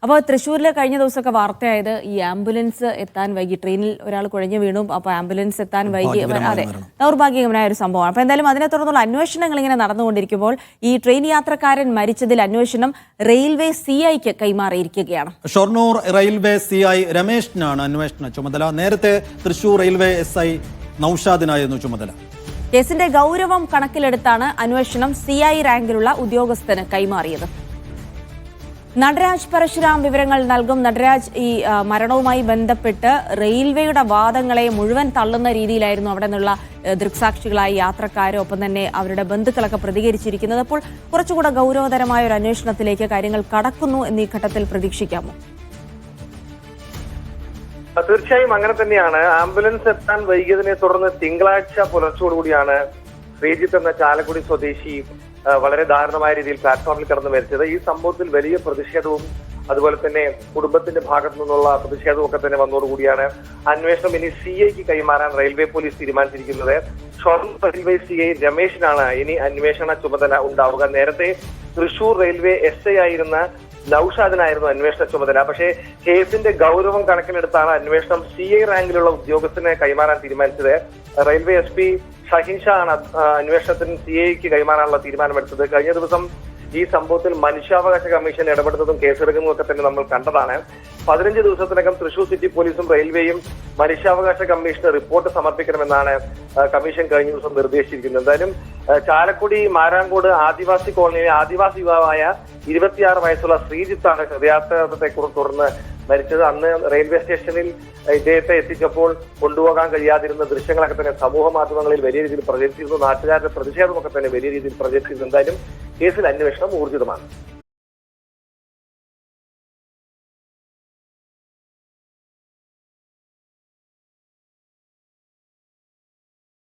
അപ്പോൾ തൃശ്ശൂരിൽ കഴിഞ്ഞ ദിവസമൊക്കെ വാർത്തയായത് ഈ ആംബുലൻസ് എത്താൻ വൈകി, ട്രെയിനിൽ ഒരാൾ കുഴഞ്ഞു വീണു, അപ്പോൾ ആംബുലൻസ് എത്താൻ വൈകി. അതെ, ദൗർഭാഗ്യകരമായ ഒരു സംഭവമാണ്. അപ്പോൾ എന്തായാലും അതിനെ തുടർന്നുള്ള അന്വേഷണങ്ങൾ ഇങ്ങനെ നടന്നുകൊണ്ടിരിക്കുമ്പോൾ ഈ ട്രെയിൻ യാത്രക്കാരൻ മരിച്ചതിൽ അന്വേഷണം റെയിൽവേ CIക്ക് കൈമാറിയിരിക്കുകയാണ്. ഷൊർണൂർ റെയിൽവേ CI രമേശിനാണ് അന്വേഷണ ചുമതല. നേരത്തെ തൃശൂർ റെയിൽവേ SI നൌഷാദിനായിരുന്നു ചുമതല. കേസിന്റെ ഗൗരവം കണക്കിലെടുത്താണ് അന്വേഷണം CI റാങ്കിലുള്ള ഉദ്യോഗസ്ഥന് കൈമാറിയത്. നടരാജ് പരശുരാം വിവരങ്ങൾ നൽകും. നടരാജ്, ഈ മരണവുമായി ബന്ധപ്പെട്ട് റെയിൽവേയുടെ വാദങ്ങളെ മുഴുവൻ തള്ളുന്ന രീതിയിലായിരുന്നു അവിടെ നിന്നുള്ള ദൃക്സാക്ഷികളായ യാത്രക്കാരും ഒപ്പം തന്നെ അവരുടെ ബന്ധുക്കളൊക്കെ പ്രതികരിച്ചിരിക്കുന്നത്. അപ്പോൾ കുറച്ചുകൂടെ ഗൗരവതരമായ ഒരു അന്വേഷണത്തിലേക്ക് കാര്യങ്ങൾ കടക്കുന്നു എന്നീ ഘട്ടത്തിൽ പ്രതീക്ഷിക്കാമോ? തീർച്ചയായും അങ്ങനെ തന്നെയാണ്. ആംബുലൻസ് എത്താൻ വൈകിയതിനെ തുടർന്ന് തിങ്കളാഴ്ച പുലർച്ചയോടുകൂടിയാണ് ശ്രീജിത്ത് എന്ന ചാലക്കുടി സ്വദേശി വളരെ ദാരുണമായ രീതിയിൽ പ്ലാറ്റ്ഫോമിൽ കിടന്ന് മരിച്ചത്. ഈ സംഭവത്തിൽ വലിയ പ്രതിഷേധവും അതുപോലെ തന്നെ കുടുംബത്തിന്റെ ഭാഗത്തു നിന്നുള്ള പ്രതിഷേധവും ഒക്കെ തന്നെ വന്നതോടുകൂടിയാണ് അന്വേഷണം ഇനി CIക്ക് കൈമാറാൻ റെയിൽവേ പോലീസ് തീരുമാനിച്ചിരിക്കുന്നത്. ഷൊർണൂർ റെയിൽവേ CI രമേശിനാണ് ഇനി അന്വേഷണ ചുമതല ഉണ്ടാവുക. നേരത്തെ തൃശൂർ റെയിൽവേ SI ആയിരുന്ന നൌഷാദിനായിരുന്നു അന്വേഷണ ചുമതല. പക്ഷേ കേസിന്റെ ഗൗരവം കണക്കിലെടുത്താണ് അന്വേഷണം CI റാങ്കിലുള്ള ഉദ്യോഗസ്ഥനെ കൈമാറാൻ തീരുമാനിച്ചത്. റെയിൽവേ SP ഷഹീൻ ഷാ ആണ് അന്വേഷണത്തിന് CIക്ക് കൈമാറാനുള്ള തീരുമാനമെടുത്തത്. കഴിഞ്ഞ ദിവസം ഈ സംഭവത്തിൽ മനുഷ്യാവകാശ കമ്മീഷൻ ഇടപെടുന്നതും കേസെടുക്കുന്നതും ഒക്കെ തന്നെ നമ്മൾ കണ്ടതാണ്. 15 ദിവസത്തിനകം തൃശൂർ സിറ്റി പോലീസും റെയിൽവേയും മനുഷ്യാവകാശ കമ്മീഷന് റിപ്പോർട്ട് സമർപ്പിക്കണമെന്നാണ് കമ്മീഷൻ കഴിഞ്ഞ ദിവസം നിർദ്ദേശിച്ചിരിക്കുന്നത്. എന്തായാലും ചാലക്കുടി മാരാങ്കോട് ആദിവാസി കോളനിയിലെ ആദിവാസി യുവാവായ 26 വയസ്സുള്ള ശ്രീജിത്താണ് ഹൃദയാഘാതത്തെ തുടർന്ന് മരിച്ചത്. അന്ന് റെയിൽവേ സ്റ്റേഷനിൽ ഇദ്ദേഹത്തെ എത്തിച്ചപ്പോൾ കൊണ്ടുപോകാൻ കഴിയാതിരുന്ന ദൃശ്യങ്ങളൊക്കെ തന്നെ സമൂഹ മാധ്യമങ്ങളിൽ വലിയ രീതിയിൽ പ്രചരിച്ചിരുന്നു. നാട്ടുകാരുടെ പ്രതിഷേധമൊക്കെ തന്നെ വലിയ രീതിയിൽ പ്രചരിച്ചിരുന്നു. എന്തായാലും കേസിൽ അന്വേഷണം ഊർജിതമാണ്.